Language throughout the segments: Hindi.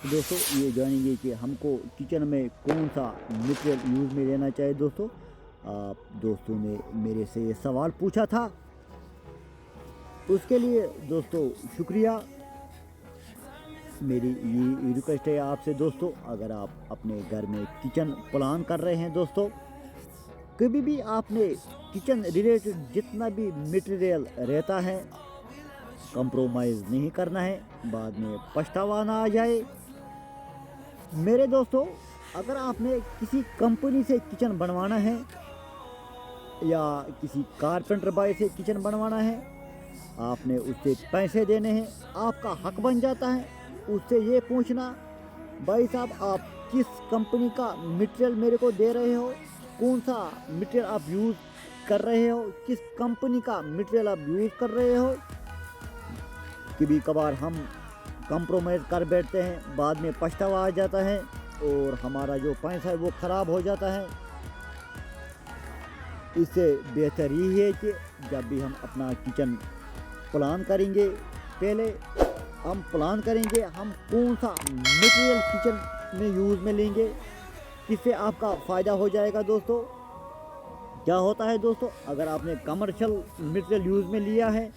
तो दोस्तों ये जानेंगे कि हमको किचन में कौन सा मटेरियल यूज़ में लेना चाहिए। दोस्तों आप दोस्तों ने मेरे से ये सवाल पूछा था, उसके लिए दोस्तों शुक्रिया। मेरी ये रिक्वेस्ट है आपसे दोस्तों, अगर आप अपने घर में किचन प्लान कर रहे हैं दोस्तों, कभी भी आपने किचन रिलेटेड जितना भी मटेरियल रहता है कंप्रोमाइज़ नहीं करना है, बाद में पछतावा ना आ जाए। मेरे दोस्तों, अगर आपने किसी कंपनी से किचन बनवाना है या किसी कारपेंटर भाई से किचन बनवाना है, आपने उससे पैसे देने हैं, आपका हक बन जाता है उससे ये पूछना, भाई साहब आप किस कंपनी का मटेरियल मेरे को दे रहे हो, कौन सा मटेरियल आप यूज़ कर रहे हो, किस कंपनी का मटेरियल आप यूज़ कर रहे हो। कभी कभार हम कंप्रोमाइज़ कर बैठते हैं, बाद में पछतावा आ जाता है और हमारा जो पैसा है वो ख़राब हो जाता है। इससे बेहतर यही है कि जब भी हम अपना किचन प्लान करेंगे, पहले हम प्लान करेंगे हम कौन सा मटेरियल किचन में यूज़ में लेंगे, किससे आपका फ़ायदा हो जाएगा। दोस्तों क्या होता है दोस्तों, अगर आपने कमर्शियल मटेरियल यूज़ में लिया है,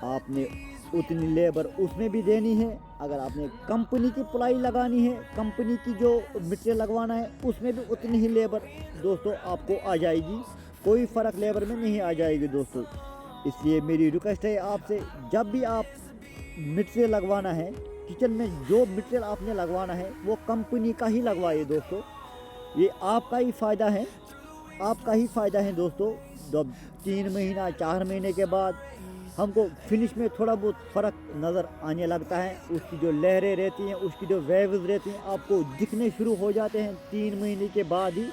आपने उतनी लेबर उसमें भी देनी है। अगर आपने कंपनी की प्लाई लगानी है, कंपनी की जो मटेरियल लगवाना है, उसमें भी उतनी ही लेबर दोस्तों आपको आ जाएगी, कोई फ़र्क लेबर में नहीं आ जाएगी दोस्तों। इसलिए मेरी रिक्वेस्ट है आपसे, जब भी आप मटेरियल लगवाना है किचन में, जो मटेरियल आपने लगवाना है वो कंपनी का ही लगवाइए दोस्तों। ये आपका ही फ़ायदा है, आपका ही फ़ायदा है दोस्तों। जब 3 महीना 4 महीने के बाद हमको फिनिश में थोड़ा बहुत फ़र्क नज़र आने लगता है, उसकी जो लहरें रहती हैं, उसकी जो वेव्स रहती हैं, आपको दिखने शुरू हो जाते हैं 3 महीने के बाद ही।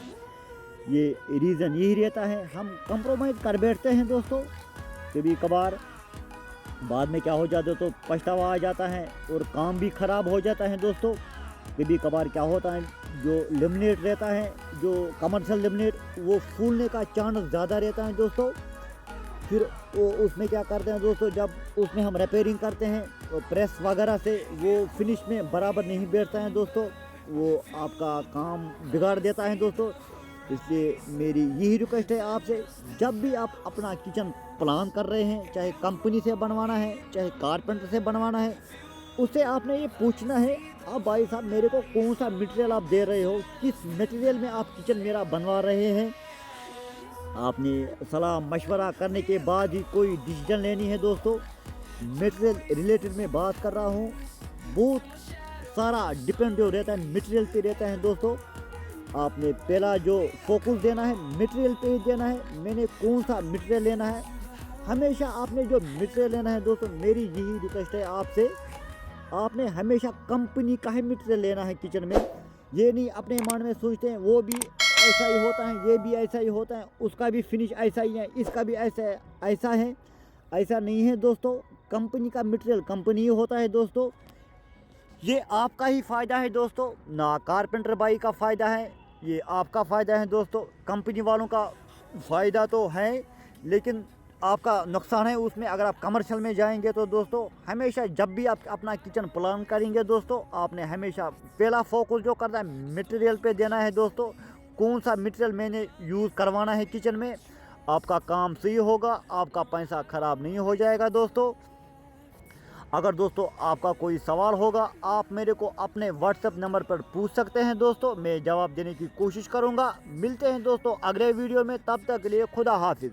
ये रीज़न यही रहता है, हम कंप्रोमाइज़ कर बैठते हैं दोस्तों। कभी कभार बाद में क्या हो जाता है तो पछतावा आ जाता है और काम भी ख़राब हो जाता है दोस्तों। कभी कभार क्या होता है, जो लेमिनेट रहता है, जो कमर्शियल लेमिनेट, वो फूलने का चांस ज़्यादा रहता है दोस्तों। फिर वो उसमें क्या करते हैं दोस्तों, जब उसमें हम रिपेयरिंग करते हैं तो प्रेस वगैरह से वो फिनिश में बराबर नहीं बैठता है दोस्तों, वो आपका काम बिगाड़ देता है दोस्तों। इसलिए मेरी यही रिक्वेस्ट है आपसे, जब भी आप अपना किचन प्लान कर रहे हैं, चाहे कंपनी से बनवाना है, चाहे कारपेंटर से बनवाना है, उससे आपने ये पूछना है, आप भाई साहब मेरे को कौन सा मटेरियल आप दे रहे हो, किस मटेरियल में आप किचन मेरा बनवा रहे हैं। आपने सलाह मशवरा करने के बाद ही कोई डिसीजन लेनी है दोस्तों। मटेरियल रिलेटेड में बात कर रहा हूँ, बहुत सारा डिपेंड जो रहता है मटेरियल पे रहता है दोस्तों। आपने पहला जो फोकस देना है मटेरियल पे ही देना है, मैंने कौन सा मटेरियल लेना है। हमेशा आपने जो मटेरियल लेना है दोस्तों, मेरी यही रिक्वेस्ट है आपसे, आपने हमेशा कंपनी का ही मटेरियल लेना है किचन में। ये नहीं अपने मन में सोचते हैं वो भी ऐसा ही होता है, ये भी ऐसा ही होता है, उसका भी फिनिश ऐसा ही है, इसका भी ऐसा है। ऐसा नहीं है दोस्तों, कंपनी का मटेरियल कंपनी ही होता है दोस्तों। ये आपका ही फ़ायदा है दोस्तों, ना कारपेंटर भाई का फ़ायदा है, ये आपका फ़ायदा है दोस्तों। कंपनी वालों का फ़ायदा तो है, लेकिन आपका नुकसान है उसमें। अगर आप कमर्शियल में जाएंगे तो दोस्तों, हमेशा जब भी आप अपना किचन प्लान करेंगे दोस्तों, आपने हमेशा पहला फोकस जो करना है मटेरियल पे देना है दोस्तों। कौन सा मटेरियल मैंने यूज़ करवाना है किचन में, आपका काम सही होगा, आपका पैसा ख़राब नहीं हो जाएगा दोस्तों। अगर दोस्तों आपका कोई सवाल होगा, आप मेरे को अपने व्हाट्सएप नंबर पर पूछ सकते हैं दोस्तों, मैं जवाब देने की कोशिश करूंगा। मिलते हैं दोस्तों अगले वीडियो में, तब तक के लिए खुदा हाफिज़।